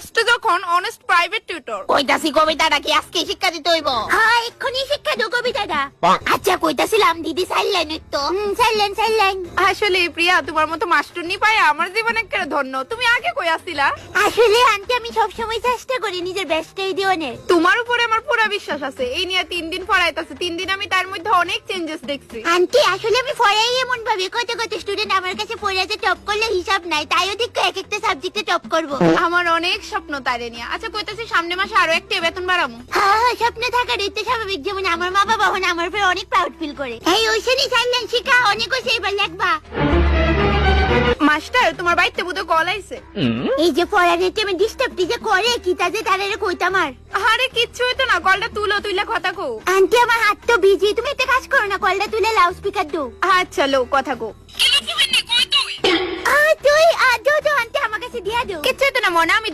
First যখন honest private tutor. কইতাছি কবিতাটা কি আজকে শিক্ষা দিতে হইব? হ্যাঁ এক্ষুনি শিক্ষা দাও কবিতাটা। আচ্ছা কইতাছিলাম দিদি সাইলেন তো সাইলেন। আসলে প্রিয়া তোমার মতো মাস্টারনি পায় আমার জীবন একেবারে ধন্য। তুমি আগে কই আসিলা? আসলে আন্টি আমি সবসময় চেষ্টা করি নিজের বেস্টটাই দিওনের। তোমার উপরে আমার পুরো বিশ্বাস আছে। এই নিয়ে 3 দিন পড়াইতাছে, 3 দিন আমি তার মধ্যে অনেক চেঞ্জেস দেখছি। আন্টি আসলে আমি পড়াই এমন ভাবে কত স্টুডেন্ট আমার কাছে পড়াতে টপ করলে হিসাব নাই, তাই ওদিক এক একটা সাবজেক্টে টপ করব। আমার অনেক স্বপ্ন তারে নিয়ে। আচ্ছা কইতাছি সামনে মাসে আরো একটা বেতন বাড়ামু। হ্যাঁ স্বপ্নে থাকার এটা স্বাভাবিক, যেমন আমার মা বাবা হন আমার উপর অনেক প্রাউড ফিল করে। এই ওইখানে সাইলেন শিখা অনেক হইছে, এবার লেখবা। মাস্টার তোমার বাইতে বুঝে কল আইছে। এই যে পড়ার টাইমে ডিস্টার্ব যে করে কি তাতে তারে কইতাম আর। আরে কিচ্ছু হইতো না, কলটা তুইলা কথা কও। আন্টি আমার হাত তো বিজি, তুমি একটা কাজ করো না, কলটা তুলে লাউড স্পিকার দাও। আচ্ছা লো কথা কও। তুই আন্টি আমার কাছে দিয়া দাও। কিচ্ছু হইতো না মনে, আমি